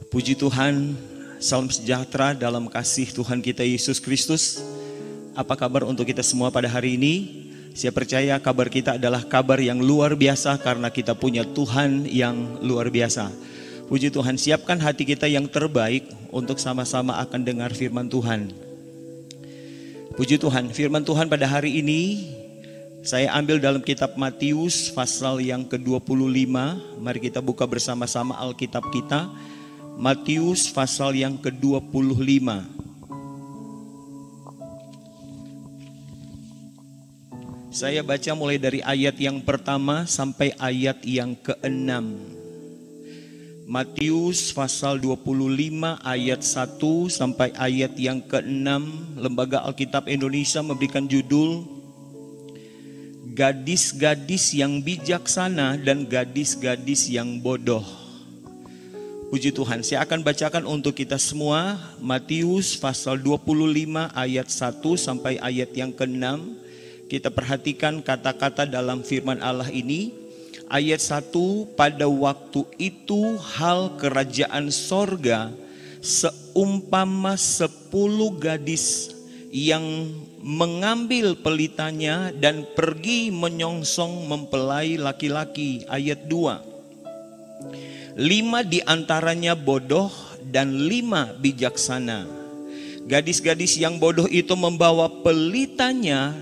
Puji Tuhan, salam sejahtera dalam kasih Tuhan kita Yesus Kristus. Apa kabar untuk kita semua pada hari ini? Saya percaya kabar kita adalah kabar yang luar biasa karena kita punya Tuhan yang luar biasa. Puji Tuhan, siapkan hati kita yang terbaik untuk sama-sama akan dengar firman Tuhan. Puji Tuhan, firman Tuhan pada hari ini saya ambil dalam kitab Matius pasal yang ke-25. Mari kita buka bersama-sama Alkitab kita. Matius pasal yang ke-25. Saya baca mulai dari ayat yang pertama sampai ayat yang ke-6. Matius pasal 25 ayat 1 sampai ayat yang ke-6. Lembaga Alkitab Indonesia memberikan judul Gadis-gadis yang bijaksana dan gadis-gadis yang bodoh. Puji Tuhan, saya akan bacakan untuk kita semua Matius pasal 25 ayat 1 sampai ayat yang ke-6. Kita perhatikan kata-kata dalam firman Allah ini. Ayat 1, pada waktu itu hal kerajaan sorga seumpama 10 gadis yang mengambil pelitanya dan pergi menyongsong mempelai laki-laki. Ayat 2, 5 diantaranya bodoh dan 5 bijaksana. Gadis-gadis yang bodoh itu membawa pelitanya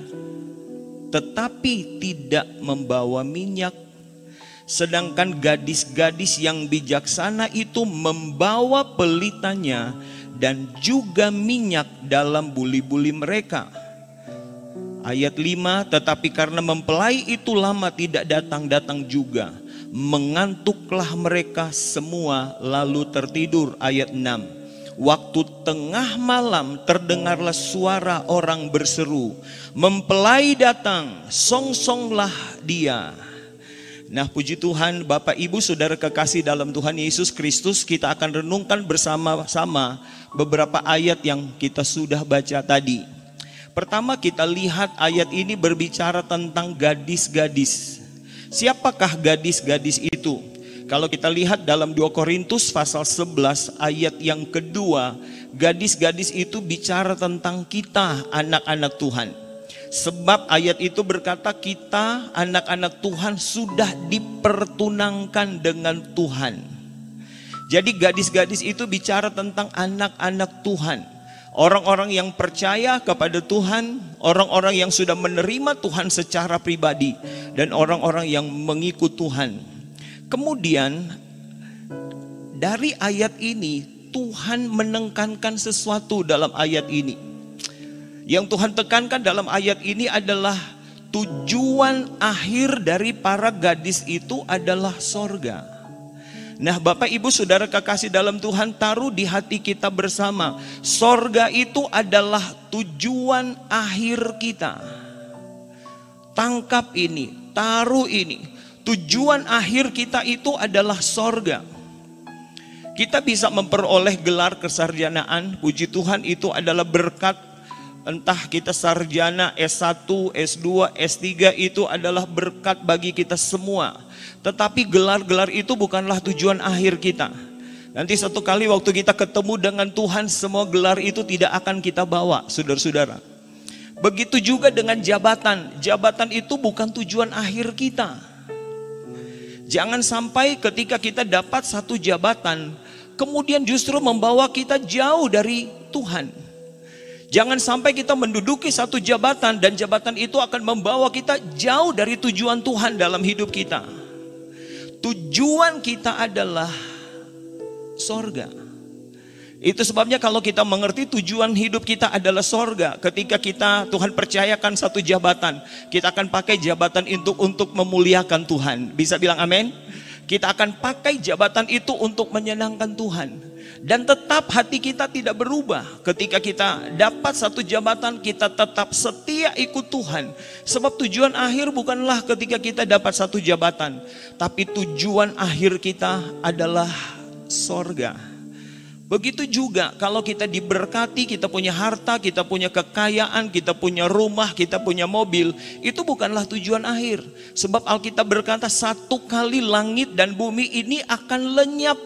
tetapi tidak membawa minyak. Sedangkan gadis-gadis yang bijaksana itu membawa pelitanya dan juga minyak dalam buli-buli mereka. Ayat 5, tetapi karena mempelai itu lama tidak datang-datang juga, mengantuklah mereka semua lalu tertidur. Ayat 6, waktu tengah malam terdengarlah suara orang berseru, mempelai datang, songsonglah dia. Nah, puji Tuhan, Bapak Ibu Saudara kekasih dalam Tuhan Yesus Kristus, kita akan renungkan bersama-sama beberapa ayat yang kita sudah baca tadi. Pertama, kita lihat ayat ini berbicara tentang gadis-gadis. Siapakah gadis-gadis itu? Kalau kita lihat dalam 2 Korintus pasal 11 ayat yang kedua, gadis-gadis itu bicara tentang kita, anak-anak Tuhan. Sebab ayat itu berkata kita, anak-anak Tuhan, sudah dipertunangkan dengan Tuhan. Jadi gadis-gadis itu bicara tentang anak-anak Tuhan. Orang-orang yang percaya kepada Tuhan, orang-orang yang sudah menerima Tuhan secara pribadi, dan orang-orang yang mengikut Tuhan. Kemudian dari ayat ini Tuhan menekankan sesuatu dalam ayat ini. Yang Tuhan tekankan dalam ayat ini adalah tujuan akhir dari para gadis itu adalah sorga. Nah, Bapak Ibu Saudara kekasih dalam Tuhan, taruh di hati kita bersama, sorga itu adalah tujuan akhir kita. Tangkap ini, taruh ini. Tujuan akhir kita itu adalah sorga. Kita bisa memperoleh gelar kesarjanaan, puji Tuhan, itu adalah berkat. Entah kita sarjana S1, S2, S3, itu adalah berkat bagi kita semua. Tetapi gelar-gelar itu bukanlah tujuan akhir kita. Nanti satu kali waktu kita ketemu dengan Tuhan, semua gelar itu tidak akan kita bawa, saudara-saudara. Begitu juga dengan jabatan. Jabatan itu bukan tujuan akhir kita. Jangan sampai ketika kita dapat satu jabatan, kemudian justru membawa kita jauh dari Tuhan. Jangan sampai kita menduduki satu jabatan dan jabatan itu akan membawa kita jauh dari tujuan Tuhan dalam hidup kita. Tujuan kita adalah sorga. Itu sebabnya kalau kita mengerti tujuan hidup kita adalah sorga, ketika kita Tuhan percayakan satu jabatan, kita akan pakai jabatan itu untuk memuliakan Tuhan. Bisa bilang amin? Kita akan pakai jabatan itu untuk menyenangkan Tuhan. Dan tetap hati kita tidak berubah. Ketika kita dapat satu jabatan, kita tetap setia ikut Tuhan. Sebab tujuan akhir bukanlah ketika kita dapat satu jabatan, tapi tujuan akhir kita adalah sorga. Begitu juga kalau kita diberkati, kita punya harta, kita punya kekayaan, kita punya rumah, kita punya mobil, itu bukanlah tujuan akhir. Sebab Alkitab berkata satu kali langit dan bumi ini akan lenyap.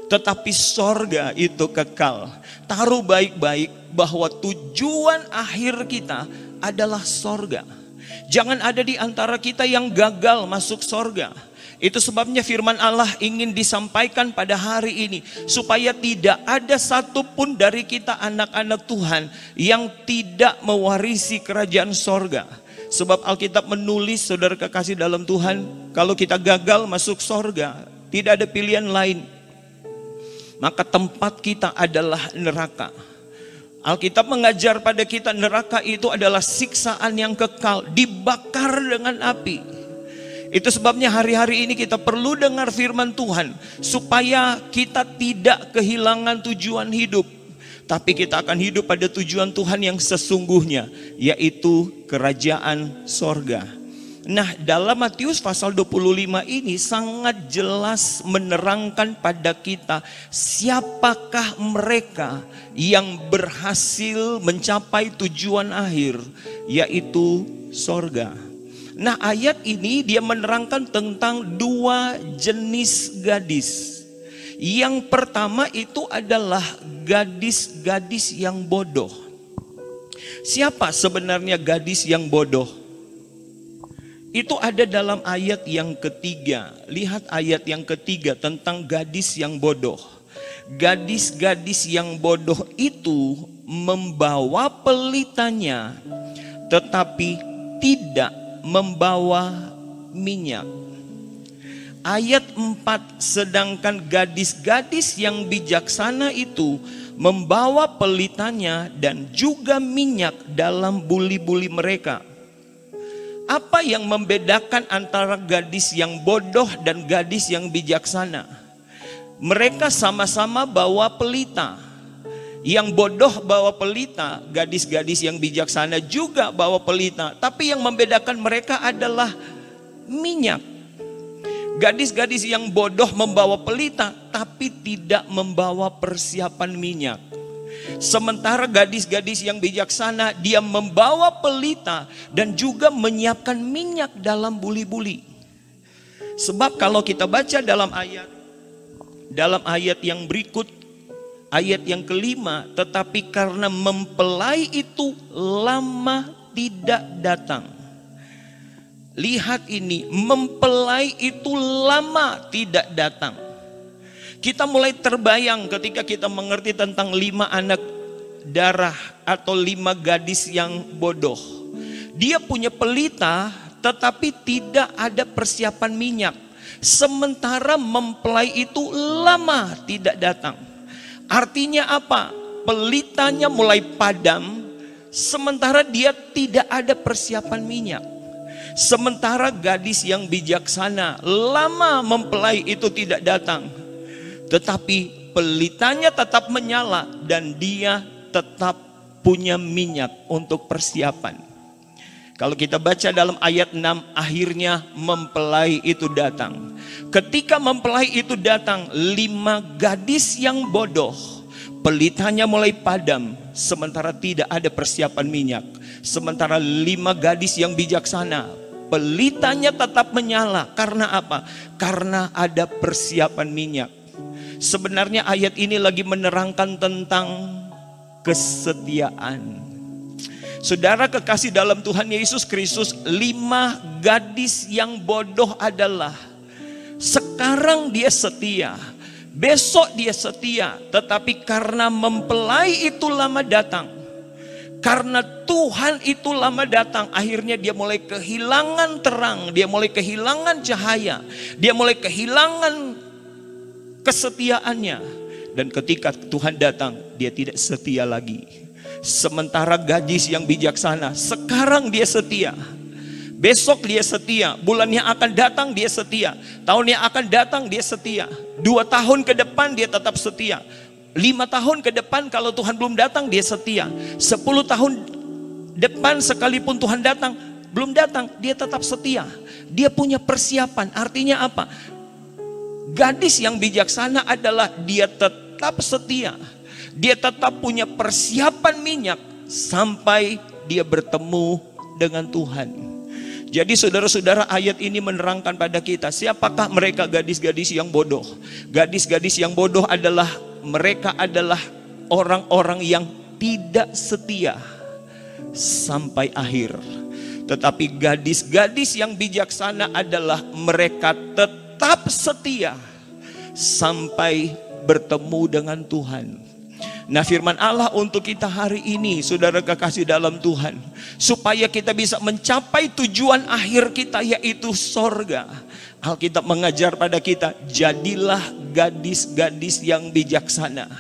tetapi sorga itu kekal. Taruh baik-baik bahwa tujuan akhir kita adalah sorga. Jangan ada di antara kita yang gagal masuk sorga. Itu sebabnya firman Allah ingin disampaikan pada hari ini, supaya tidak ada satupun dari kita anak-anak Tuhan yang tidak mewarisi kerajaan sorga. Sebab Alkitab menulis, saudara kekasih dalam Tuhan, kalau kita gagal masuk sorga, tidak ada pilihan lain, maka tempat kita adalah neraka. Alkitab mengajar pada kita neraka itu adalah siksaan yang kekal, dibakar dengan api. Itu sebabnya hari-hari ini kita perlu dengar firman Tuhan, supaya kita tidak kehilangan tujuan hidup, tapi kita akan hidup pada tujuan Tuhan yang sesungguhnya, yaitu kerajaan sorga. Nah, dalam Matius pasal 25 ini sangat jelas menerangkan pada kita siapakah mereka yang berhasil mencapai tujuan akhir, yaitu sorga. Nah, ayat ini dia menerangkan tentang dua jenis gadis. Yang pertama itu adalah gadis-gadis yang bodoh. Siapa sebenarnya gadis yang bodoh? Itu ada dalam ayat yang ketiga. Lihat ayat yang ketiga tentang gadis yang bodoh. Gadis-gadis yang bodoh itu membawa pelitanya, tetapi tidak membawa minyak. Ayat 4, sedangkan gadis-gadis yang bijaksana itu membawa pelitanya dan juga minyak dalam buli-buli mereka. Apa yang membedakan antara gadis yang bodoh dan gadis yang bijaksana? Mereka sama-sama bawa pelita. Yang bodoh bawa pelita, gadis-gadis yang bijaksana juga bawa pelita. Tapi yang membedakan mereka adalah minyak. Gadis-gadis yang bodoh membawa pelita, tapi tidak membawa persiapan minyak. Sementara gadis-gadis yang bijaksana, dia membawa pelita dan juga menyiapkan minyak dalam buli-buli. Sebab kalau kita baca dalam ayat yang berikut, ayat yang kelima, tetapi karena mempelai itu lama tidak datang. Lihat ini, mempelai itu lama tidak datang. Kita mulai terbayang ketika kita mengerti tentang 5 anak darah atau 5 gadis yang bodoh. Dia punya pelita tetapi tidak ada persiapan minyak. Sementara mempelai itu lama tidak datang. Artinya apa? Pelitanya mulai padam, sementara dia tidak ada persiapan minyak. Sementara gadis yang bijaksana, lama mempelai itu tidak datang, tetapi pelitanya tetap menyala dan dia tetap punya minyak untuk persiapan. Kalau kita baca dalam ayat 6, akhirnya mempelai itu datang. Ketika mempelai itu datang, 5 gadis yang bodoh, pelitanya mulai padam, sementara tidak ada persiapan minyak. Sementara 5 gadis yang bijaksana, pelitanya tetap menyala. Karena apa? Karena ada persiapan minyak. Sebenarnya ayat ini lagi menerangkan tentang kesetiaan. Saudara kekasih dalam Tuhan Yesus Kristus, 5 gadis yang bodoh adalah sekarang dia setia, besok dia setia, tetapi karena mempelai itu lama datang, karena Tuhan itu lama datang, akhirnya dia mulai kehilangan terang, dia mulai kehilangan cahaya, dia mulai kehilangan kesetiaannya. Dan ketika Tuhan datang, dia tidak setia lagi. Sementara gadis yang bijaksana, sekarang dia setia, besok dia setia, bulan yang akan datang dia setia, tahun yang akan datang dia setia, 2 tahun ke depan dia tetap setia, 5 tahun ke depan kalau Tuhan belum datang dia setia, 10 tahun depan sekalipun Tuhan datang belum datang dia tetap setia. Dia punya persiapan. Artinya apa? Gadis yang bijaksana adalah dia tetap setia, dia tetap punya persiapan minyak sampai dia bertemu dengan Tuhan. Jadi saudara-saudara, ayat ini menerangkan pada kita, siapakah mereka gadis-gadis yang bodoh? Gadis-gadis yang bodoh adalah, mereka adalah orang-orang yang tidak setia sampai akhir. Tetapi gadis-gadis yang bijaksana adalah mereka tetap setia sampai bertemu dengan Tuhan. Nah, firman Allah untuk kita hari ini, saudara kekasih dalam Tuhan, supaya kita bisa mencapai tujuan akhir kita, yaitu sorga. Alkitab mengajar pada kita, jadilah gadis-gadis yang bijaksana,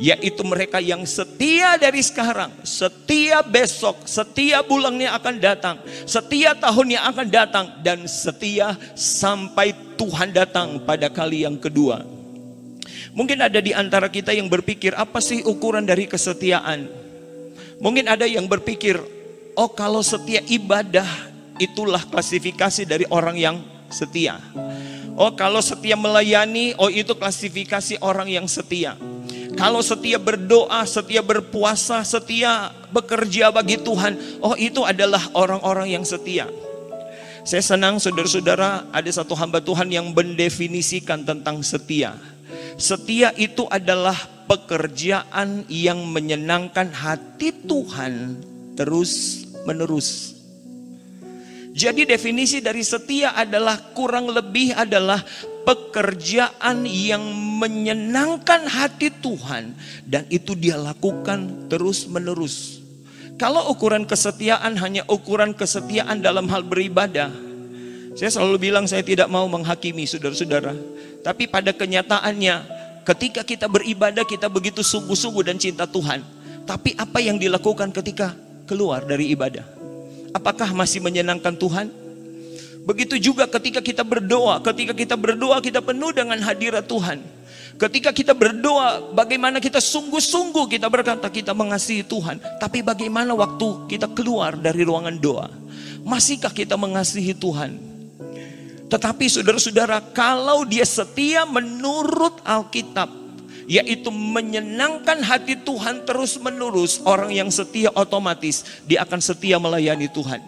yaitu mereka yang setia dari sekarang, setia besok, setia bulannya akan datang, setia tahunnya akan datang, dan setia sampai Tuhan datang pada kali yang kedua. Mungkin ada di antara kita yang berpikir, apa sih ukuran dari kesetiaan? Mungkin ada yang berpikir, oh kalau setia ibadah, itulah klasifikasi dari orang yang setia. Oh kalau setia melayani, oh itu klasifikasi orang yang setia. Kalau setia berdoa, setia berpuasa, setia bekerja bagi Tuhan, oh itu adalah orang-orang yang setia. Saya senang saudara-saudara, ada satu hamba Tuhan yang mendefinisikan tentang setia. Setia itu adalah pekerjaan yang menyenangkan hati Tuhan terus menerus. Jadi definisi dari setia adalah, kurang lebih adalah pekerjaan yang menyenangkan hati Tuhan, dan itu dia lakukan terus menerus. Kalau ukuran kesetiaan hanya ukuran kesetiaan dalam hal beribadah, saya selalu bilang saya tidak mau menghakimi saudara-saudara. Tapi pada kenyataannya, ketika kita beribadah, kita begitu sungguh-sungguh dan cinta Tuhan. Tapi apa yang dilakukan ketika keluar dari ibadah? Apakah masih menyenangkan Tuhan? Begitu juga ketika kita berdoa. Ketika kita berdoa, kita penuh dengan hadirat Tuhan. Ketika kita berdoa, bagaimana kita sungguh-sungguh kita berkata kita mengasihi Tuhan. Tapi bagaimana waktu kita keluar dari ruangan doa? Masihkah kita mengasihi Tuhan? Tetapi saudara-saudara, kalau dia setia menurut Alkitab, yaitu menyenangkan hati Tuhan terus menerus, orang yang setia otomatis dia akan setia melayani Tuhan.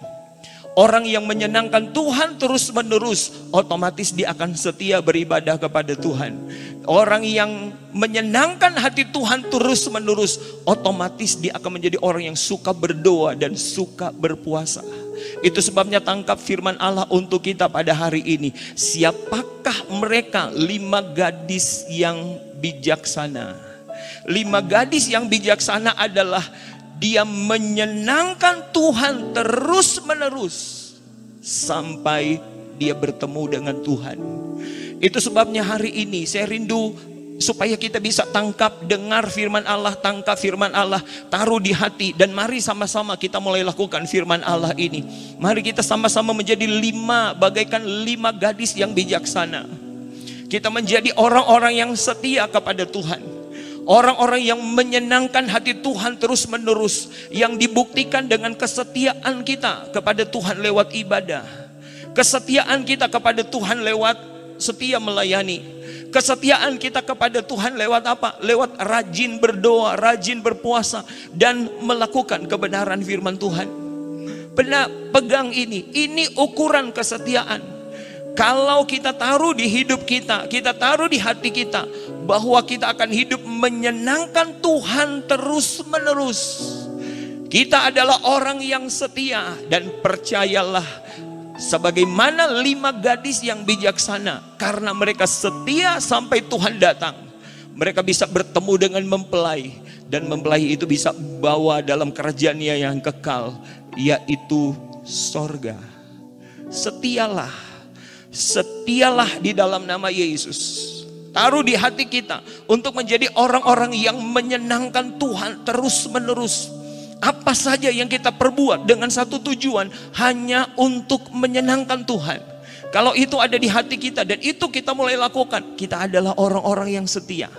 Orang yang menyenangkan Tuhan terus menerus, otomatis dia akan setia beribadah kepada Tuhan. Orang yang menyenangkan hati Tuhan terus menerus, otomatis dia akan menjadi orang yang suka berdoa dan suka berpuasa. Itu sebabnya tangkap firman Allah untuk kita pada hari ini. Siapakah mereka 5 gadis yang bijaksana? 5 gadis yang bijaksana adalah dia menyenangkan Tuhan terus menerus sampai dia bertemu dengan Tuhan. Itu sebabnya hari ini saya rindu supaya kita bisa tangkap, dengar firman Allah, tangkap firman Allah, taruh di hati. Dan mari sama-sama kita mulai lakukan firman Allah ini. Mari kita sama-sama menjadi 5, bagaikan 5 gadis yang bijaksana. Kita menjadi orang-orang yang setia kepada Tuhan. Orang-orang yang menyenangkan hati Tuhan terus menerus. Yang dibuktikan dengan kesetiaan kita kepada Tuhan lewat ibadah. Kesetiaan kita kepada Tuhan lewat setia melayani. Kesetiaan kita kepada Tuhan lewat apa? Lewat rajin berdoa, rajin berpuasa, dan melakukan kebenaran firman Tuhan. Pegang ini ukuran kesetiaan. Kalau kita taruh di hidup kita, kita taruh di hati kita, bahwa kita akan hidup menyenangkan Tuhan terus menerus. Kita adalah orang yang setia, dan percayalah, sebagaimana 5 gadis yang bijaksana, karena mereka setia sampai Tuhan datang, mereka bisa bertemu dengan mempelai, dan mempelai itu bisa bawa dalam kerajaan-Nya yang kekal, yaitu sorga. Setialah, setialah di dalam nama Yesus. Taruh di hati kita untuk menjadi orang-orang yang menyenangkan Tuhan terus menerus. Apa saja yang kita perbuat dengan satu tujuan, hanya untuk menyenangkan Tuhan. Kalau itu ada di hati kita dan itu kita mulai lakukan, kita adalah orang-orang yang setia.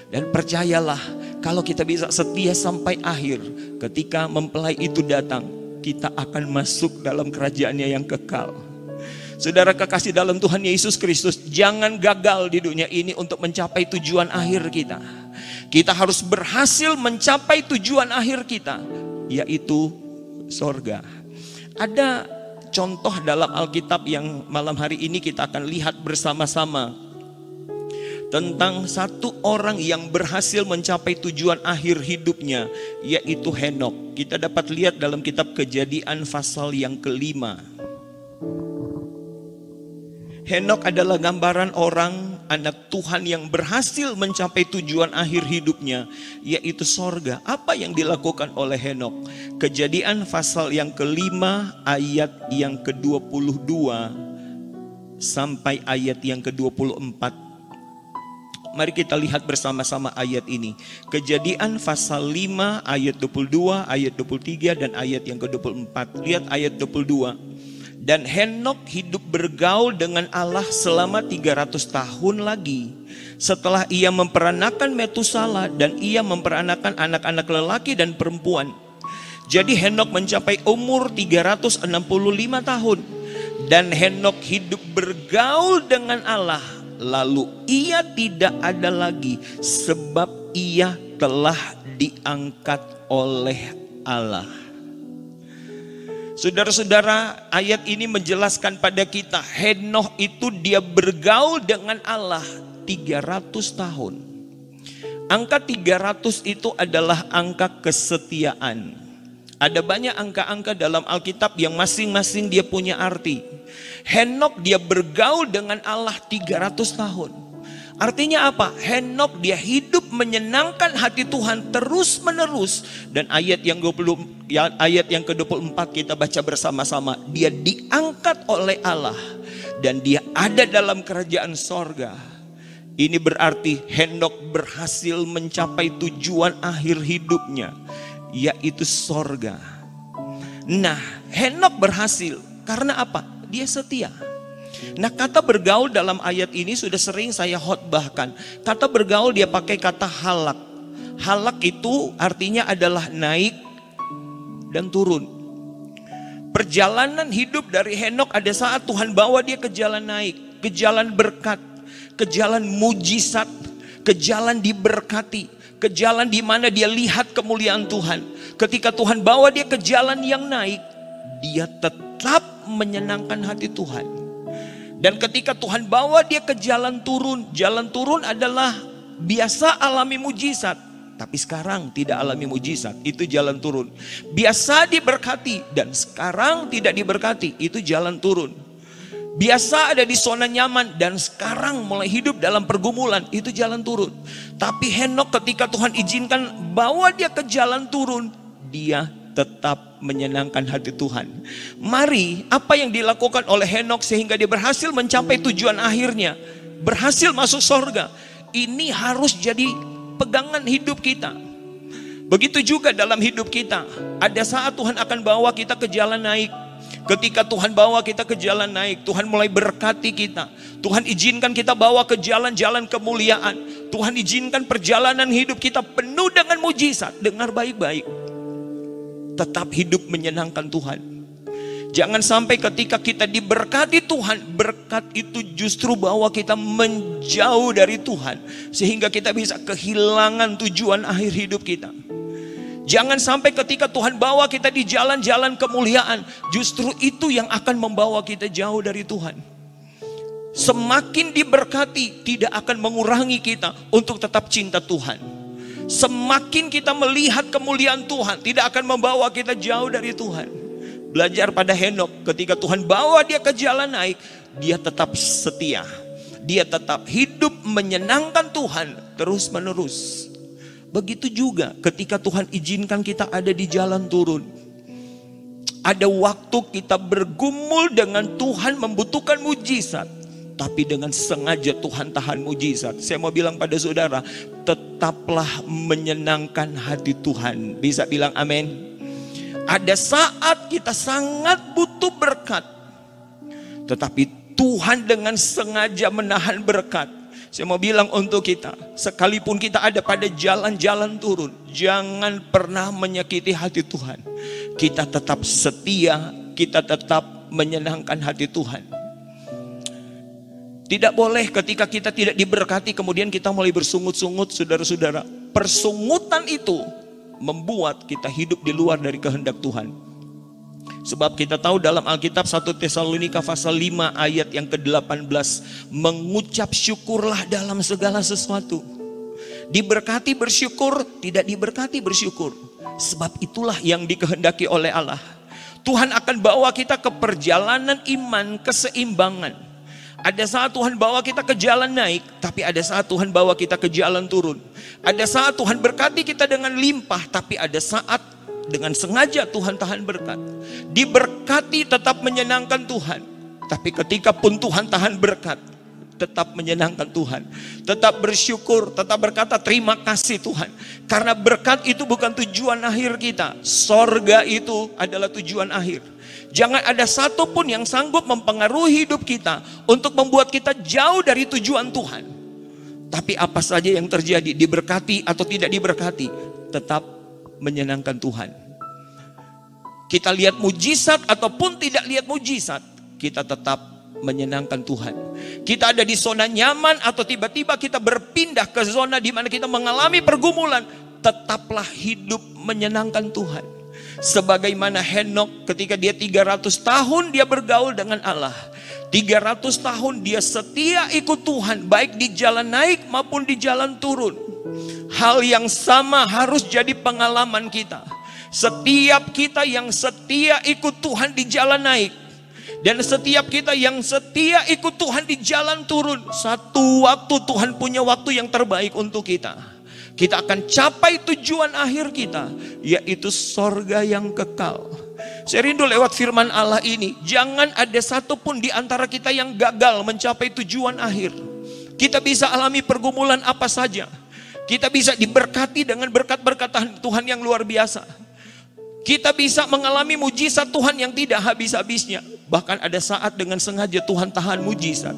Dan percayalah, kalau kita bisa setia sampai akhir, ketika mempelai itu datang, kita akan masuk dalam kerajaan-Nya yang kekal. Saudara kekasih dalam Tuhan Yesus Kristus, jangan gagal di dunia ini untuk mencapai tujuan akhir kita. Kita harus berhasil mencapai tujuan akhir kita, yaitu sorga. Ada contoh dalam Alkitab yang malam hari ini kita akan lihat bersama-sama tentang satu orang yang berhasil mencapai tujuan akhir hidupnya, yaitu Henokh. Kita dapat lihat dalam kitab Kejadian pasal yang ke-5. Henokh adalah gambaran orang anak Tuhan yang berhasil mencapai tujuan akhir hidupnya, yaitu sorga. Apa yang dilakukan oleh Henokh? Kejadian pasal yang ke-5 ayat yang ke-22 sampai ayat yang ke-24. Mari kita lihat bersama-sama ayat ini. Kejadian pasal 5 ayat 22, ayat 23 dan ayat yang ke-24. Lihat ayat 22. Dan Henokh hidup bergaul dengan Allah selama 300 tahun lagi. Setelah ia memperanakan Metusala dan ia memperanakan anak-anak lelaki dan perempuan. Jadi Henokh mencapai umur 365 tahun. Dan Henokh hidup bergaul dengan Allah. Lalu ia tidak ada lagi sebab ia telah diangkat oleh Allah. Saudara-saudara, ayat ini menjelaskan pada kita, Henokh itu dia bergaul dengan Allah 300 tahun. Angka 300 itu adalah angka kesetiaan. Ada banyak angka-angka dalam Alkitab yang masing-masing dia punya arti. Henokh dia bergaul dengan Allah 300 tahun. Artinya apa? Henokh dia hidup menyenangkan hati Tuhan terus menerus. Dan ayat yang ke-24 kita baca bersama-sama. Dia diangkat oleh Allah dan dia ada dalam kerajaan sorga. Ini berarti Henokh berhasil mencapai tujuan akhir hidupnya, yaitu sorga. Nah, Henokh berhasil karena apa? Dia setia. Nah, kata bergaul dalam ayat ini sudah sering saya khotbahkan. Kata bergaul dia pakai kata halak. Halak itu artinya adalah naik dan turun. Perjalanan hidup dari Henokh ada saat Tuhan bawa dia ke jalan naik, ke jalan berkat, ke jalan mujizat, ke jalan diberkati, ke jalan di mana dia lihat kemuliaan Tuhan. Ketika Tuhan bawa dia ke jalan yang naik, dia tetap menyenangkan hati Tuhan. Dan ketika Tuhan bawa dia ke jalan turun adalah biasa alami mujizat. Tapi sekarang tidak alami mujizat, itu jalan turun. Biasa diberkati dan sekarang tidak diberkati, itu jalan turun. Biasa ada di zona nyaman dan sekarang mulai hidup dalam pergumulan, itu jalan turun. Tapi Henokh ketika Tuhan izinkan bawa dia ke jalan turun, dia tetap menyenangkan hati Tuhan. Mari, apa yang dilakukan oleh Henokh sehingga dia berhasil mencapai tujuan akhirnya, berhasil masuk sorga, ini harus jadi pegangan hidup kita. Begitu juga dalam hidup kita. Ada saat Tuhan akan bawa kita ke jalan naik. Ketika Tuhan bawa kita ke jalan naik, Tuhan mulai berkati kita. Tuhan izinkan kita bawa ke jalan-jalan kemuliaan. Tuhan izinkan perjalanan hidup kita penuh dengan mujizat. Dengar baik-baik. Tetap hidup menyenangkan Tuhan. Jangan sampai ketika kita diberkati Tuhan, berkat itu justru bawa kita menjauh dari Tuhan, sehingga kita bisa kehilangan tujuan akhir hidup kita. Jangan sampai ketika Tuhan bawa kita di jalan-jalan kemuliaan, justru itu yang akan membawa kita jauh dari Tuhan. Semakin diberkati tidak akan mengurangi kita untuk tetap cinta Tuhan. Semakin kita melihat kemuliaan Tuhan tidak akan membawa kita jauh dari Tuhan. Belajar pada Henokh, ketika Tuhan bawa dia ke jalan naik, dia tetap setia. Dia tetap hidup menyenangkan Tuhan terus menerus. Begitu juga ketika Tuhan izinkan kita ada di jalan turun. Ada waktu kita bergumul dengan Tuhan membutuhkan mujizat. Tapi dengan sengaja Tuhan tahan mujizat. Saya mau bilang pada saudara, tetaplah menyenangkan hati Tuhan. Bisa bilang amin. Ada saat kita sangat butuh berkat, tetapi Tuhan dengan sengaja menahan berkat. Saya mau bilang untuk kita, sekalipun kita ada pada jalan-jalan turun, jangan pernah menyakiti hati Tuhan. Kita tetap setia, kita tetap menyenangkan hati Tuhan. Tidak boleh ketika kita tidak diberkati kemudian kita mulai bersungut-sungut, saudara-saudara. Persungutan itu membuat kita hidup di luar dari kehendak Tuhan. Sebab kita tahu dalam Alkitab 1 Tesalonika pasal 5 ayat yang ke-18, mengucap syukurlah dalam segala sesuatu. Diberkati bersyukur, tidak diberkati bersyukur. Sebab itulah yang dikehendaki oleh Allah. Tuhan akan bawa kita ke perjalanan iman, keseimbangan. Ada saat Tuhan bawa kita ke jalan naik, tapi ada saat Tuhan bawa kita ke jalan turun. Ada saat Tuhan berkati kita dengan limpah, tapi ada saat dengan sengaja Tuhan tahan berkat. Diberkati tetap menyenangkan Tuhan, tapi ketika pun Tuhan tahan berkat, tetap menyenangkan Tuhan. Tetap bersyukur, tetap berkata terima kasih Tuhan. Karena berkat itu bukan tujuan akhir kita. Sorga itu adalah tujuan akhir. Jangan ada satupun yang sanggup mempengaruhi hidup kita untuk membuat kita jauh dari tujuan Tuhan. Tapi apa saja yang terjadi, diberkati atau tidak diberkati, tetap menyenangkan Tuhan. Kita lihat mujizat ataupun tidak lihat mujizat, kita tetap menyenangkan Tuhan. Kita ada di zona nyaman atau tiba-tiba kita berpindah ke zona di mana kita mengalami pergumulan, tetaplah hidup menyenangkan Tuhan. Sebagaimana Henokh ketika dia 300 tahun dia bergaul dengan Allah. 300 tahun dia setia ikut Tuhan, baik di jalan naik maupun di jalan turun. Hal yang sama harus jadi pengalaman kita. Setiap kita yang setia ikut Tuhan di jalan naik, dan setiap kita yang setia ikut Tuhan di jalan turun, satu waktu Tuhan punya waktu yang terbaik untuk kita. Kita akan capai tujuan akhir kita, yaitu sorga yang kekal. Saya rindu lewat firman Allah ini, jangan ada satupun di antara kita yang gagal mencapai tujuan akhir. Kita bisa alami pergumulan apa saja. Kita bisa diberkati dengan berkat-berkat Tuhan yang luar biasa. Kita bisa mengalami mujizat Tuhan yang tidak habis-habisnya. Bahkan ada saat dengan sengaja Tuhan tahan mujizat.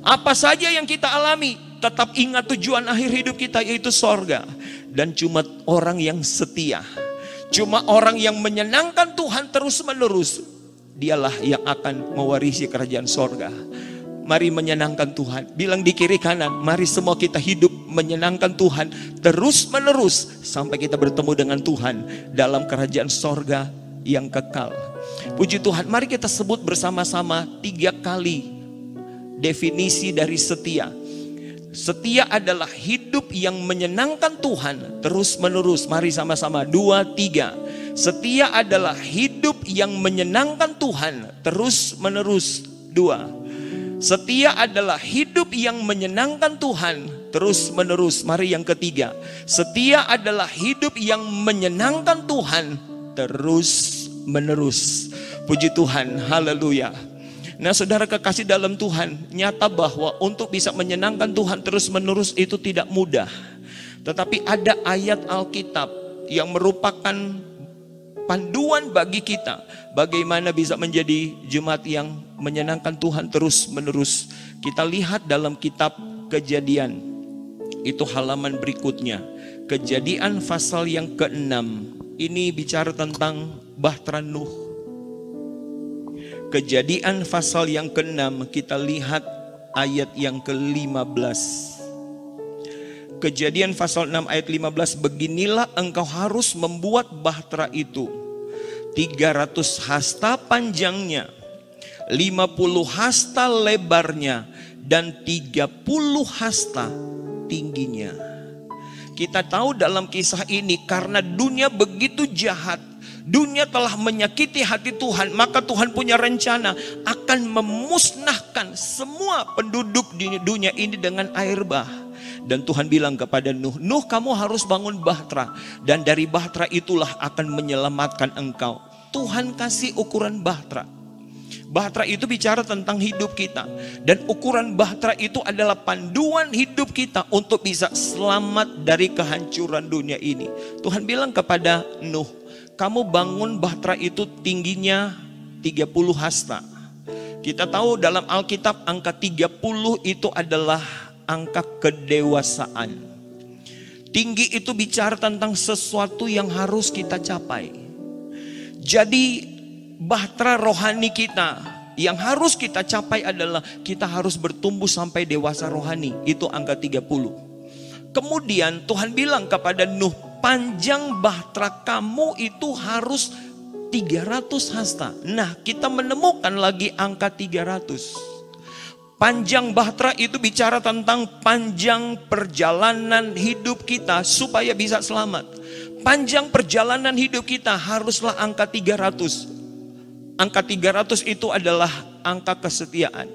Apa saja yang kita alami, tetap ingat tujuan akhir hidup kita, yaitu sorga. Dan cuma orang yang setia, cuma orang yang menyenangkan Tuhan terus menerus, dialah yang akan mewarisi kerajaan sorga. Mari menyenangkan Tuhan. Bilang di kiri kanan, mari semua kita hidup menyenangkan Tuhan terus menerus sampai kita bertemu dengan Tuhan dalam kerajaan sorga yang kekal. Puji Tuhan, mari kita sebut bersama-sama 3 kali definisi dari setia. Setia adalah hidup yang menyenangkan Tuhan terus menerus. Mari sama-sama 2, 3. Setia adalah hidup yang menyenangkan Tuhan terus menerus. 2. Setia adalah hidup yang menyenangkan Tuhan terus menerus. Mari yang ketiga. Setia adalah hidup yang menyenangkan Tuhan terus menerus. Puji Tuhan, haleluya. Nah saudara kekasih dalam Tuhan, nyata bahwa untuk bisa menyenangkan Tuhan terus menerus itu tidak mudah. Tetapi ada ayat Alkitab yang merupakan panduan bagi kita bagaimana bisa menjadi jemaat yang menyenangkan Tuhan terus menerus. Kita lihat dalam kitab Kejadian, itu halaman berikutnya, Kejadian pasal yang ke-6. Ini bicara tentang bahtera Nuh. Kejadian pasal yang ke-6, kita lihat ayat yang ke-15. Kejadian pasal 6 ayat 15, beginilah engkau harus membuat bahtera itu 300 hasta panjangnya, 50 hasta lebarnya, dan 30 hasta tingginya. Kita tahu dalam kisah ini, karena dunia begitu jahat, dunia telah menyakiti hati Tuhan, maka Tuhan punya rencana akan memusnahkan semua penduduk di dunia ini dengan air bah. Dan Tuhan bilang kepada Nuh, Nuh kamu harus bangun bahtera, dan dari bahtera itulah akan menyelamatkan engkau. Tuhan kasih ukuran bahtera. Bahtera itu bicara tentang hidup kita, dan ukuran bahtera itu adalah panduan hidup kita untuk bisa selamat dari kehancuran dunia ini. Tuhan bilang kepada Nuh, kamu bangun bahtera itu tingginya 30 hasta. Kita tahu dalam Alkitab angka 30 itu adalah angka kedewasaan. Tinggi itu bicara tentang sesuatu yang harus kita capai. Jadi bahtera rohani kita yang harus kita capai adalah kita harus bertumbuh sampai dewasa rohani. Itu angka 30. Kemudian Tuhan bilang kepada Nuh, panjang bahtera kamu itu harus 300 hasta. Nah, kita menemukan lagi angka 300. Panjang bahtera itu bicara tentang panjang perjalanan hidup kita supaya bisa selamat. Panjang perjalanan hidup kita haruslah angka 300. Angka 300 itu adalah angka kesetiaan.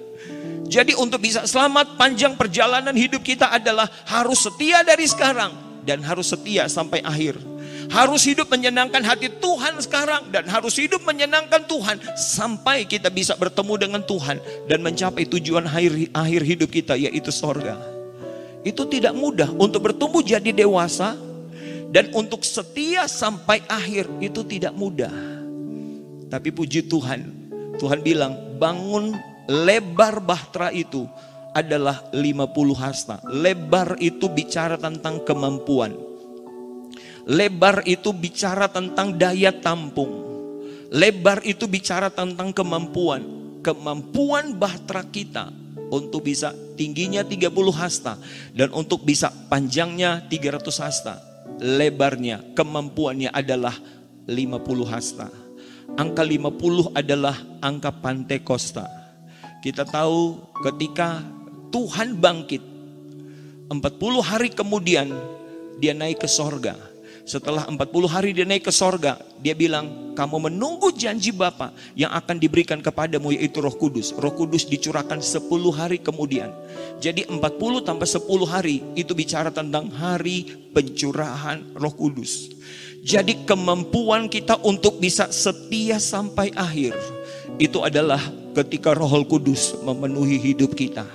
Jadi untuk bisa selamat, panjang perjalanan hidup kita adalah harus setia dari sekarang dan harus setia sampai akhir. Harus hidup menyenangkan hati Tuhan sekarang dan harus hidup menyenangkan Tuhan sampai kita bisa bertemu dengan Tuhan dan mencapai tujuan akhir hidup kita, yaitu sorga. Itu tidak mudah. Untuk bertumbuh jadi dewasa dan untuk setia sampai akhir itu tidak mudah. Tapi puji Tuhan, Tuhan bilang bangun lebar bahtera itu adalah 50 hasta. Lebar itu bicara tentang kemampuan. Lebar itu bicara tentang daya tampung. Lebar itu bicara tentang kemampuan. Kemampuan bahtera kita untuk bisa tingginya 30 hasta dan untuk bisa panjangnya 300 hasta. Lebarnya, kemampuannya adalah 50 hasta. Angka 50 adalah angka Pantekosta. Kita tahu ketika Tuhan bangkit, 40 hari kemudian dia naik ke sorga. Setelah 40 hari dia naik ke sorga, dia bilang, kamu menunggu janji Bapa yang akan diberikan kepadamu, yaitu Roh Kudus. Roh Kudus dicurahkan 10 hari kemudian. Jadi 40 tambah 10 hari itu bicara tentang hari pencurahan Roh Kudus. Jadi kemampuan kita untuk bisa setia sampai akhir itu adalah ketika Roh Kudus memenuhi hidup kita.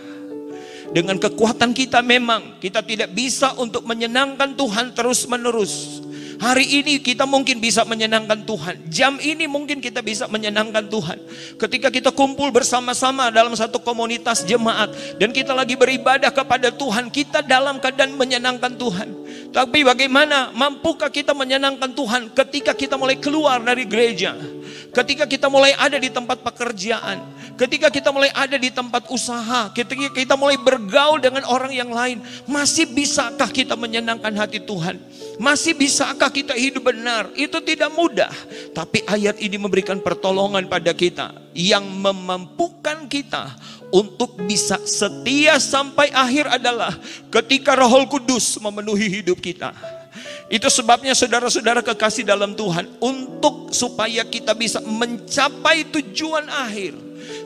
Dengan kekuatan kita memang kita tidak bisa untuk menyenangkan Tuhan terus menerus. Hari ini kita mungkin bisa menyenangkan Tuhan. Jam ini mungkin kita bisa menyenangkan Tuhan. Ketika kita kumpul bersama-sama dalam satu komunitas jemaat dan kita lagi beribadah kepada Tuhan, kita dalam keadaan menyenangkan Tuhan. Tapi bagaimana mampukah kita menyenangkan Tuhan ketika kita mulai keluar dari gereja? Ketika kita mulai ada di tempat pekerjaan, ketika kita mulai ada di tempat usaha, ketika kita mulai bergaul dengan orang yang lain, masih bisakah kita menyenangkan hati Tuhan? Masih bisakah kita hidup benar? Itu tidak mudah. Tapi ayat ini memberikan pertolongan pada kita yang memampukan kita untuk bisa setia sampai akhir adalah ketika Roh Kudus memenuhi hidup kita. Itu sebabnya saudara-saudara kekasih dalam Tuhan, untuk supaya kita bisa mencapai tujuan akhir,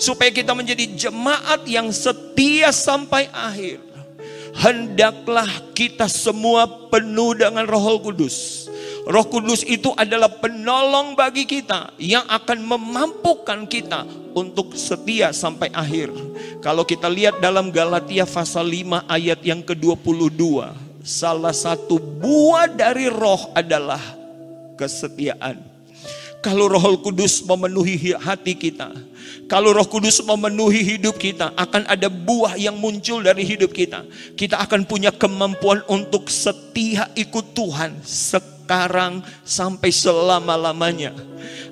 supaya kita menjadi jemaat yang setia sampai akhir, hendaklah kita semua penuh dengan Roh Kudus. Roh Kudus itu adalah penolong bagi kita yang akan memampukan kita untuk setia sampai akhir. Kalau kita lihat dalam Galatia pasal 5 ayat yang ke-22, salah satu buah dari roh adalah kesetiaan. Kalau Roh Kudus memenuhi hati kita, kalau Roh Kudus memenuhi hidup kita, akan ada buah yang muncul dari hidup kita. Kita akan punya kemampuan untuk setia ikut Tuhan sekarang sampai selama-lamanya.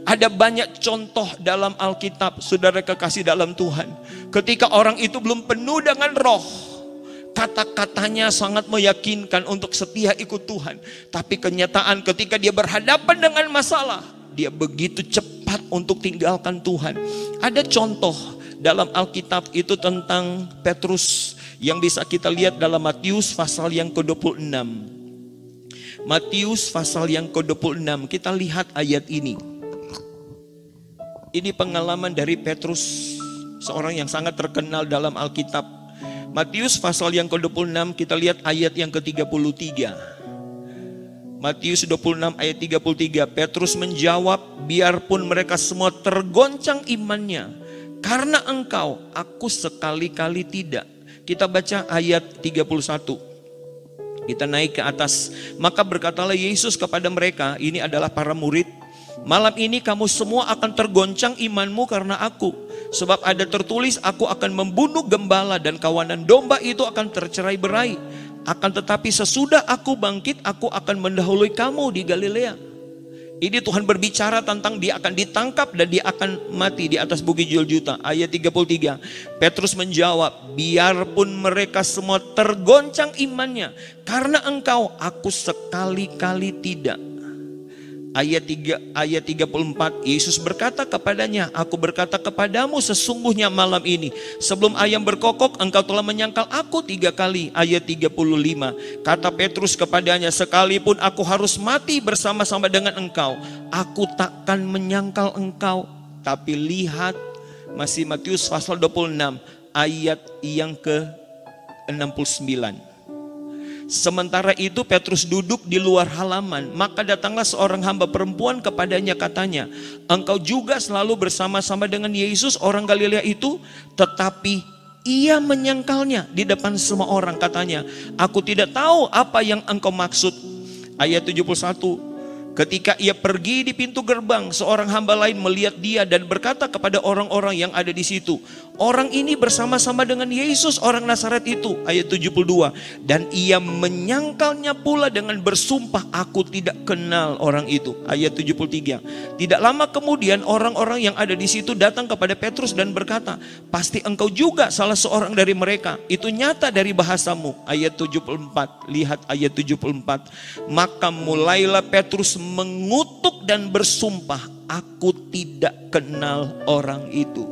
Ada banyak contoh dalam Alkitab, saudara kekasih dalam Tuhan. Ketika orang itu belum penuh dengan roh, kata-katanya sangat meyakinkan untuk setia ikut Tuhan. Tapi kenyataan ketika dia berhadapan dengan masalah, dia begitu cepat untuk tinggalkan Tuhan. Ada contoh dalam Alkitab itu tentang Petrus yang bisa kita lihat dalam Matius pasal yang ke-26. Matius pasal yang ke-26, kita lihat ayat ini. Ini pengalaman dari Petrus, seorang yang sangat terkenal dalam Alkitab. Matius pasal yang ke-26, kita lihat ayat yang ke-33. Matius 26 ayat 33, Petrus menjawab, biarpun mereka semua tergoncang imannya, karena engkau, aku sekali-kali tidak. Kita baca ayat 31. Kita naik ke atas. Maka berkatalah Yesus kepada mereka, ini adalah para murid, malam ini kamu semua akan tergoncang imanmu karena aku. Sebab ada tertulis, aku akan membunuh gembala dan kawanan domba itu akan tercerai-berai. Akan tetapi sesudah aku bangkit, aku akan mendahului kamu di Galilea. Ini Tuhan berbicara tentang dia akan ditangkap dan dia akan mati di atas bukit Golgota. Ayat 33. Petrus menjawab, biarpun mereka semua tergoncang imannya, karena engkau, aku sekali-kali tidak. ayat 34, Yesus berkata kepadanya, aku berkata kepadamu sesungguhnya malam ini sebelum ayam berkokok engkau telah menyangkal aku 3 kali. Ayat 35, kata Petrus kepadanya, sekalipun aku harus mati bersama-sama dengan engkau, aku takkan menyangkal engkau. Tapi lihat, masih Matius pasal 26 ayat yang ke-69. Sementara itu Petrus duduk di luar halaman, maka datanglah seorang hamba perempuan kepadanya, katanya, engkau juga selalu bersama-sama dengan Yesus orang Galilea itu? Tetapi ia menyangkalnya di depan semua orang, katanya, aku tidak tahu apa yang engkau maksud. Ayat 71, ketika ia pergi di pintu gerbang, seorang hamba lain melihat dia dan berkata kepada orang-orang yang ada di situ, orang ini bersama-sama dengan Yesus orang Nazaret itu. Ayat 72, dan ia menyangkalnya pula dengan bersumpah, aku tidak kenal orang itu. Ayat 73, tidak lama kemudian orang-orang yang ada di situ datang kepada Petrus dan berkata, pasti engkau juga salah seorang dari mereka, itu nyata dari bahasamu. Ayat 74, lihat ayat 74, maka mulailah Petrus mengutuk dan bersumpah, aku tidak kenal orang itu.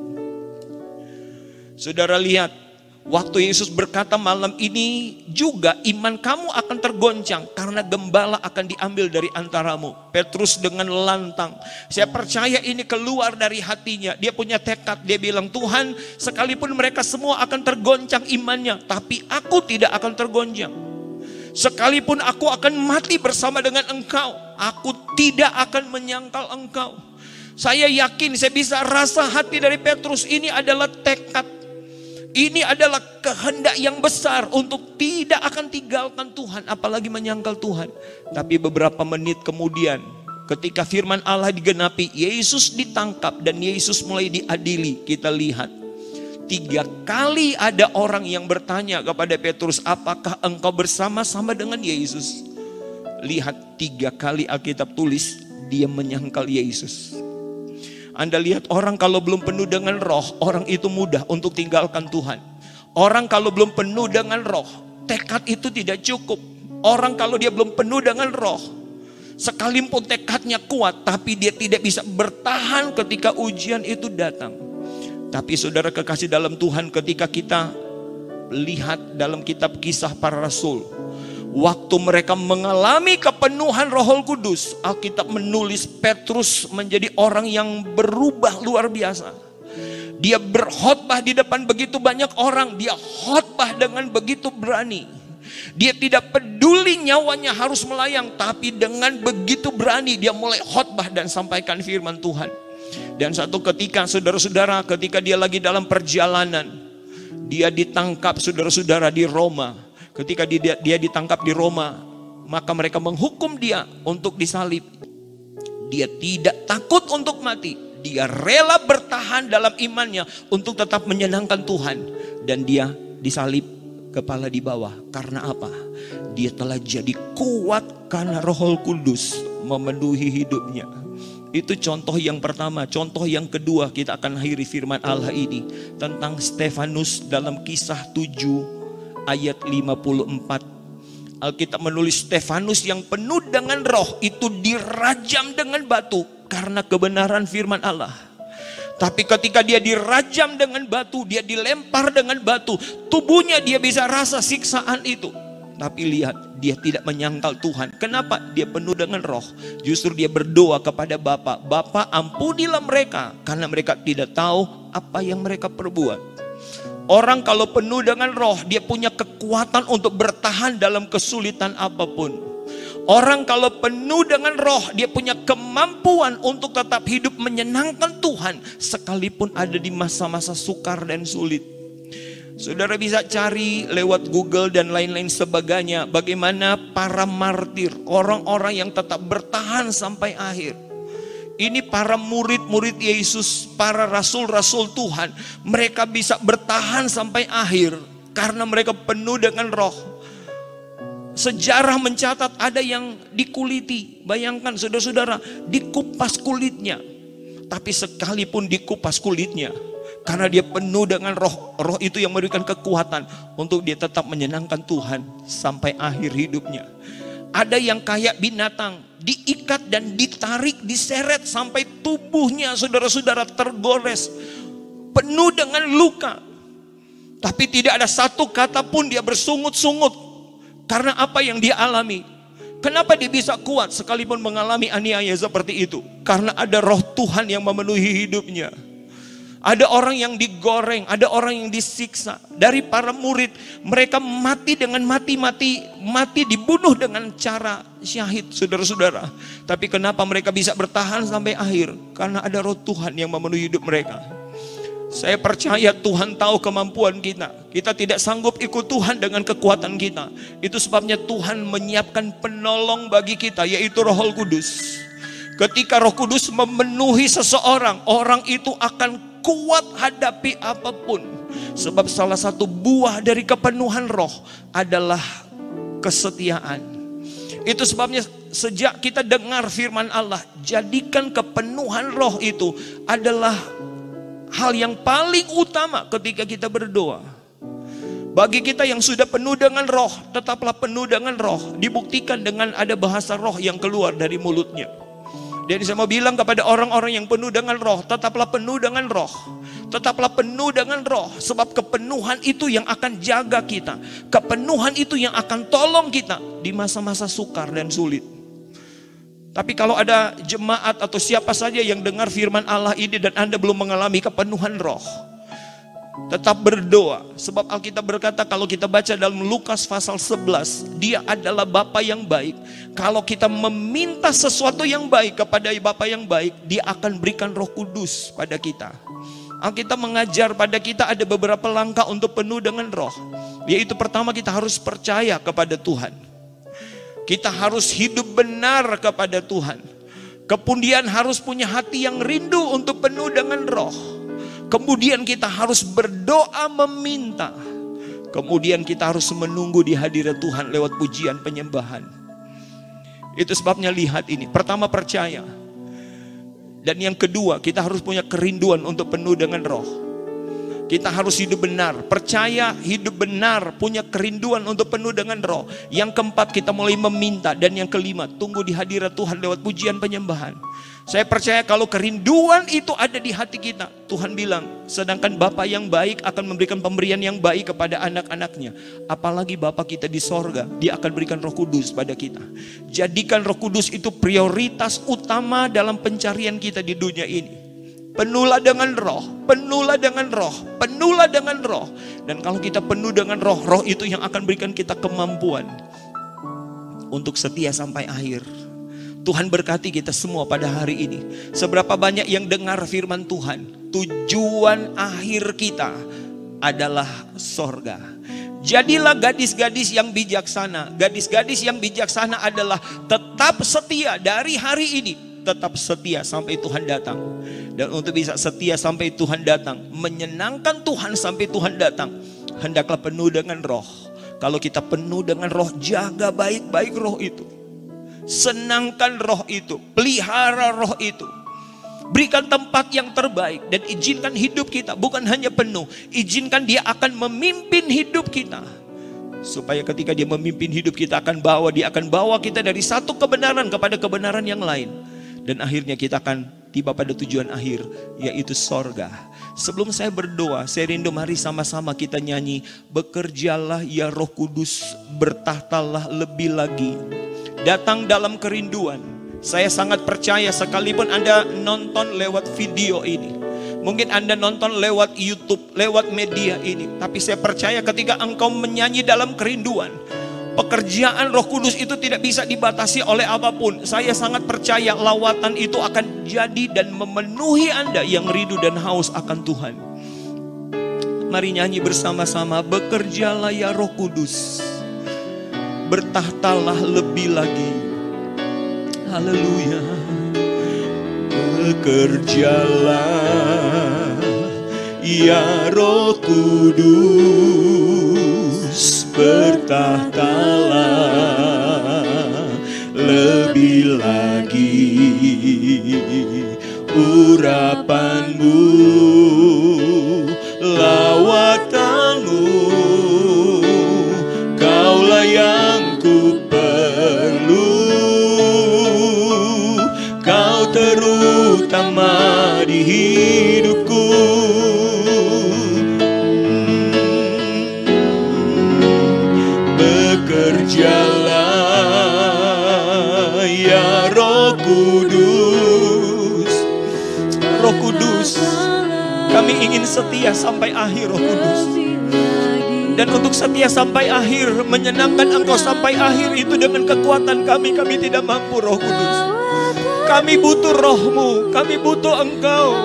Saudara lihat, waktu Yesus berkata malam ini juga iman kamu akan tergoncang karena gembala akan diambil dari antaramu. Petrus dengan lantang, saya percaya ini keluar dari hatinya. Dia punya tekad, dia bilang, Tuhan, sekalipun mereka semua akan tergoncang imannya, tapi aku tidak akan tergoncang. Sekalipun aku akan mati bersama dengan engkau, aku tidak akan menyangkal engkau. Saya yakin, saya bisa rasa hati dari Petrus. Ini adalah tekad, ini adalah kehendak yang besar untuk tidak akan tinggalkan Tuhan, apalagi menyangkal Tuhan. Tapi beberapa menit kemudian, ketika firman Allah digenapi, Yesus ditangkap dan Yesus mulai diadili. Kita lihat, 3 kali ada orang yang bertanya kepada Petrus, apakah engkau bersama-sama dengan Yesus? Lihat, 3 kali Alkitab tulis dia menyangkal Yesus. Anda lihat, orang kalau belum penuh dengan roh, orang itu mudah untuk tinggalkan Tuhan. Orang kalau belum penuh dengan roh, tekad itu tidak cukup. Orang kalau dia belum penuh dengan roh, sekalipun tekadnya kuat, tapi dia tidak bisa bertahan ketika ujian itu datang. Tapi saudara kekasih dalam Tuhan, ketika kita lihat dalam kitab Kisah Para Rasul, waktu mereka mengalami kepenuhan Roh Kudus, Alkitab menulis Petrus menjadi orang yang berubah luar biasa. Dia berkhotbah di depan begitu banyak orang, dia khotbah dengan begitu berani. Dia tidak peduli nyawanya harus melayang, tapi dengan begitu berani dia mulai khotbah dan sampaikan firman Tuhan. Dan satu ketika, saudara-saudara, ketika dia lagi dalam perjalanan, dia ditangkap, saudara-saudara, di Roma. Ketika dia ditangkap di Roma, maka mereka menghukum dia untuk disalib. Dia tidak takut untuk mati. Dia rela bertahan dalam imannya untuk tetap menyenangkan Tuhan. Dan dia disalib, kepala di bawah. Karena apa? Dia telah jadi kuat karena Roh Kudus memenuhi hidupnya. Itu contoh yang pertama. Contoh yang kedua, kita akan akhiri firman Allah ini tentang Stefanus dalam Kisah 7 ayat 54. Alkitab menulis Stefanus yang penuh dengan roh itu dirajam dengan batu karena kebenaran firman Allah. Tapi ketika dia dirajam dengan batu, dia dilempar dengan batu, tubuhnya dia bisa rasa siksaan itu. Tapi lihat, dia tidak menyangkal Tuhan. Kenapa? Dia penuh dengan roh. Justru dia berdoa kepada Bapa, Bapa ampunilah mereka, karena mereka tidak tahu apa yang mereka perbuat. Orang kalau penuh dengan roh, dia punya kekuatan untuk bertahan dalam kesulitan apapun. Orang kalau penuh dengan roh, dia punya kemampuan untuk tetap hidup menyenangkan Tuhan, sekalipun ada di masa-masa sukar dan sulit. Saudara bisa cari lewat Google dan lain-lain sebagainya, bagaimana para martir, orang-orang yang tetap bertahan sampai akhir. Ini para murid-murid Yesus, para rasul-rasul Tuhan, mereka bisa bertahan sampai akhir karena mereka penuh dengan roh. Sejarah mencatat ada yang dikuliti, bayangkan saudara-saudara, dikupas kulitnya. Tapi sekalipun dikupas kulitnya, karena dia penuh dengan roh, roh itu yang memberikan kekuatan untuk dia tetap menyenangkan Tuhan sampai akhir hidupnya. Ada yang kayak binatang, diikat dan ditarik, diseret sampai tubuhnya saudara-saudara tergores, penuh dengan luka. Tapi tidak ada satu kata pun dia bersungut-sungut. Karena apa yang dia alami. Kenapa dia bisa kuat sekalipun mengalami aniaya seperti itu? Karena ada roh Tuhan yang memenuhi hidupnya. Ada orang yang digoreng, ada orang yang disiksa. Dari para murid, mereka mati dengan mati dibunuh dengan cara syahid, saudara-saudara. Tapi kenapa mereka bisa bertahan sampai akhir? Karena ada roh Tuhan yang memenuhi hidup mereka. Saya percaya Tuhan tahu kemampuan kita. Kita tidak sanggup ikut Tuhan dengan kekuatan kita. Itu sebabnya Tuhan menyiapkan penolong bagi kita, yaitu Roh Kudus. Ketika Roh Kudus memenuhi seseorang, orang itu akan kuat hadapi apapun. Sebab salah satu buah dari kepenuhan roh adalah kesetiaan. Itu sebabnya sejak kita dengar firman Allah, jadikan kepenuhan roh itu adalah hal yang paling utama ketika kita berdoa. Bagi kita yang sudah penuh dengan roh, tetaplah penuh dengan roh. Dibuktikan dengan ada bahasa roh yang keluar dari mulutnya. Jadi saya mau bilang kepada orang-orang yang penuh dengan roh, tetaplah penuh dengan roh. Tetaplah penuh dengan roh. Sebab kepenuhan itu yang akan jaga kita. Kepenuhan itu yang akan tolong kita di masa-masa sukar dan sulit. Tapi kalau ada jemaat atau siapa saja yang dengar firman Allah ini dan Anda belum mengalami kepenuhan roh, tetap berdoa. Sebab Alkitab berkata kalau kita baca dalam Lukas pasal 11, Dia adalah Bapa yang baik. Kalau kita meminta sesuatu yang baik kepada Bapa yang baik, Dia akan berikan Roh Kudus pada kita. Alkitab mengajar pada kita ada beberapa langkah untuk penuh dengan roh. Yaitu pertama, kita harus percaya kepada Tuhan. Kita harus hidup benar kepada Tuhan. Kemudian harus punya hati yang rindu untuk penuh dengan roh. Kemudian kita harus berdoa meminta. Kemudian kita harus menunggu di hadirat Tuhan lewat pujian penyembahan. Itu sebabnya lihat ini. Pertama, percaya. Dan yang kedua, kita harus punya kerinduan untuk penuh dengan roh. Kita harus hidup benar, percaya, hidup benar, punya kerinduan untuk penuh dengan roh. Yang keempat, kita mulai meminta. Dan yang kelima, tunggu di hadirat Tuhan lewat pujian penyembahan. Saya percaya kalau kerinduan itu ada di hati kita, Tuhan bilang, sedangkan Bapa yang baik akan memberikan pemberian yang baik kepada anak-anaknya. Apalagi Bapa kita di sorga, Dia akan berikan Roh Kudus pada kita. Jadikan Roh Kudus itu prioritas utama dalam pencarian kita di dunia ini. Penuhlah dengan roh, penuhlah dengan roh, penuhlah dengan roh. Dan kalau kita penuh dengan roh, roh itu yang akan berikan kita kemampuan untuk setia sampai akhir. Tuhan berkati kita semua pada hari ini. Seberapa banyak yang dengar firman Tuhan, tujuan akhir kita adalah sorga. Jadilah gadis-gadis yang bijaksana. Gadis-gadis yang bijaksana adalah tetap setia dari hari ini. Tetap setia sampai Tuhan datang. Dan untuk bisa setia sampai Tuhan datang, menyenangkan Tuhan sampai Tuhan datang, hendaklah penuh dengan roh. Kalau kita penuh dengan roh, jaga baik-baik roh itu. Senangkan roh itu, pelihara roh itu. Berikan tempat yang terbaik dan izinkan hidup kita bukan hanya penuh, izinkan Dia akan memimpin hidup kita. Supaya ketika Dia memimpin hidup kita Dia akan bawa kita dari satu kebenaran kepada kebenaran yang lain. Dan akhirnya kita akan tiba pada tujuan akhir, yaitu sorga. Sebelum saya berdoa, saya rindu mari sama-sama kita nyanyi, bekerjalah ya Roh Kudus, bertahtalah lebih lagi. Datang dalam kerinduan. Saya sangat percaya sekalipun Anda nonton lewat video ini, mungkin Anda nonton lewat YouTube, lewat media ini, tapi saya percaya ketika engkau menyanyi dalam kerinduan, pekerjaan Roh Kudus itu tidak bisa dibatasi oleh apapun. Saya sangat percaya lawatan itu akan jadi dan memenuhi Anda yang rindu dan haus akan Tuhan. Mari nyanyi bersama-sama, bekerjalah ya Roh Kudus, bertahtalah lebih lagi. Haleluya. Bekerjalah ya Roh Kudus, bertahtalah lebih lagi. Urapanmu, lawatanmu, Kaulah yang ku perlu. terutama di hidupku. Bekerjalah ya Roh Kudus. Roh Kudus, kami ingin setia sampai akhir Roh Kudus. Dan untuk setia sampai akhir, menyenangkan Engkau sampai akhir itu dengan kekuatan kami tidak mampu Roh Kudus. Kami butuh Roh-Mu, kami butuh Engkau.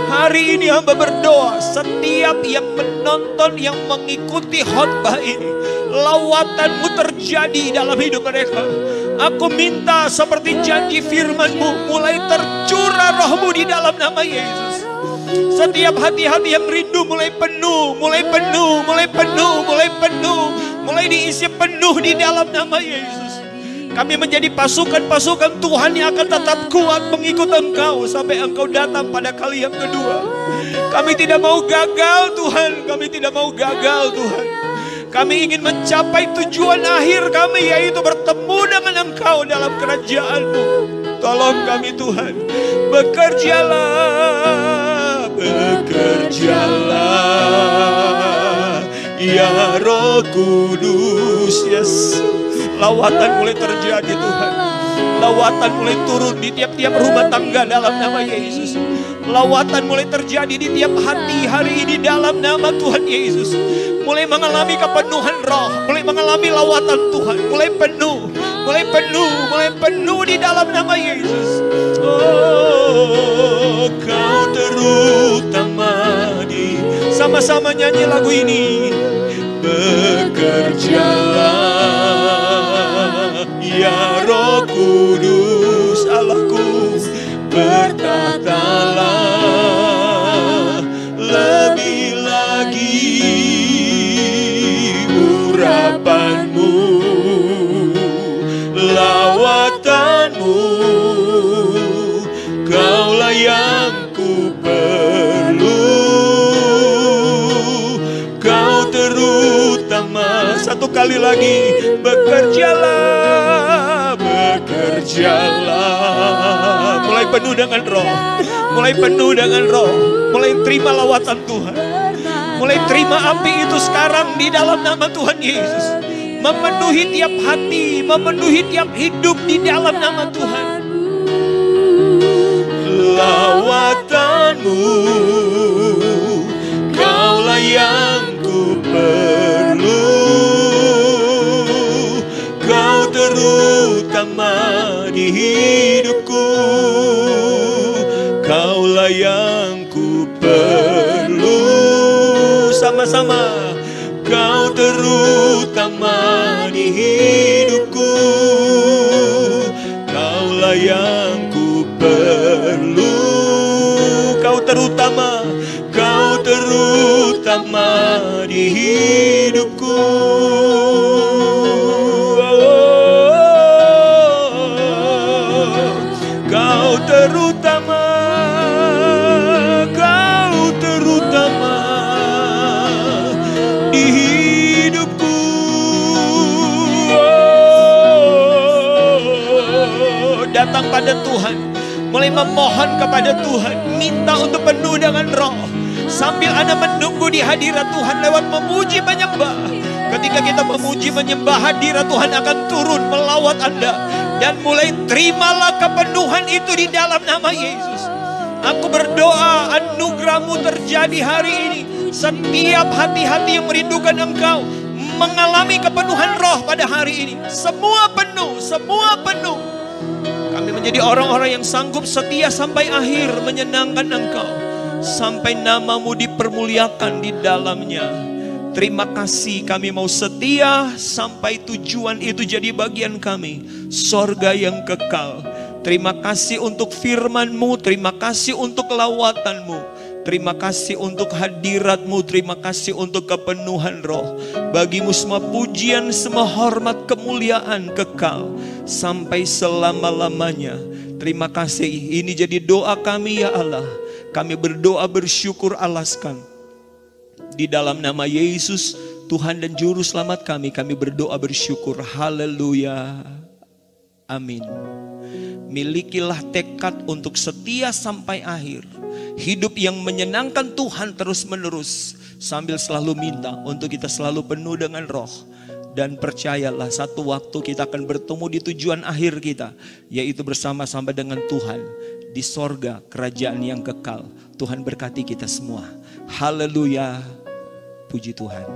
Hari ini hamba berdoa, setiap yang menonton, yang mengikuti khotbah ini, lawatan-Mu terjadi dalam hidup mereka. Aku minta seperti janji firman-Mu, mulai tercurah Roh-Mu di dalam nama Yesus. Setiap hati-hati yang rindu mulai penuh, mulai penuh, mulai penuh, mulai penuh, mulai diisi penuh di dalam nama Yesus. Kami menjadi pasukan-pasukan Tuhan yang akan tetap kuat mengikut Engkau sampai Engkau datang pada kali yang kedua. Kami tidak mau gagal Tuhan, kami tidak mau gagal Tuhan. Kami ingin mencapai tujuan akhir kami, yaitu bertemu dengan Engkau dalam kerajaan-Mu. Tolong kami Tuhan, bekerjalah, bekerjalah ya Roh Kudus. Yes, lawatan mulai terjadi Tuhan. Lawatan mulai turun di tiap-tiap rumah tangga dalam nama Yesus. Lawatan mulai terjadi di tiap hati hari ini dalam nama Tuhan Yesus. Mulai mengalami kepenuhan roh, mulai mengalami lawatan Tuhan, mulai penuh, mulai penuh, mulai penuh di dalam nama Yesus. Oh, Kau terutama di, sama-sama nyanyi lagu ini. Bekerjalah ya Roh Kudus Allahku, berkatalah lebih lagi urapan-Mu, lawatan-Mu, Kaulah yang ku perlu. Kau terutama. Satu kali lagi, bekerjalah, bekerjalah. Mulai penuh dengan roh, mulai penuh dengan roh, mulai terima lawatan Tuhan. Mulai terima api itu sekarang di dalam nama Tuhan Yesus. Memenuhi tiap hati, memenuhi tiap hidup di dalam nama Tuhan. Lawatan-Mu, Kaulah yang ku perlu. Kau terutama di hidupku. Kaulah yang ku perlu. Sama-sama. Kau terutama di hidupku. Kaulah yang ku perlu. Kau terutama, Kau terutama di hidupku. Kau terutama, Kau terutama di hidupku. Datang pada Tuhan, mulai memohon kepada Tuhan, minta untuk penuh dengan roh. Sambil Anda menunggu di hadirat Tuhan lewat memuji menyembah. Ketika kita memuji menyembah, hadirat Tuhan akan turun melawat Anda. Dan mulai terimalah kepenuhan itu di dalam nama Yesus. Aku berdoa anugerah-Mu terjadi hari ini. Setiap hati-hati yang merindukan Engkau mengalami kepenuhan roh pada hari ini. Semua penuh, semua penuh. Kami menjadi orang-orang yang sanggup setia sampai akhir menyenangkan Engkau. Sampai nama-Mu dipermuliakan di dalamnya. Terima kasih, kami mau setia sampai tujuan itu jadi bagian kami. Sorga yang kekal. Terima kasih untuk firman-Mu, terima kasih untuk lawatan-Mu. Terima kasih untuk hadirat-Mu, terima kasih untuk kepenuhan roh. Bagi-Mu semua pujian, semua hormat, kemuliaan kekal sampai selama-lamanya. Terima kasih, ini jadi doa kami ya Allah. Kami berdoa bersyukur alaskan. Di dalam nama Yesus, Tuhan dan Juru Selamat kami berdoa bersyukur. Haleluya. Amin. Milikilah tekad untuk setia sampai akhir. Hidup yang menyenangkan Tuhan terus menerus. Sambil selalu minta untuk kita selalu penuh dengan roh. Dan percayalah satu waktu kita akan bertemu di tujuan akhir kita. Yaitu bersama-sama dengan Tuhan. Di sorga kerajaan yang kekal. Tuhan berkati kita semua. Haleluya. Puji Tuhan.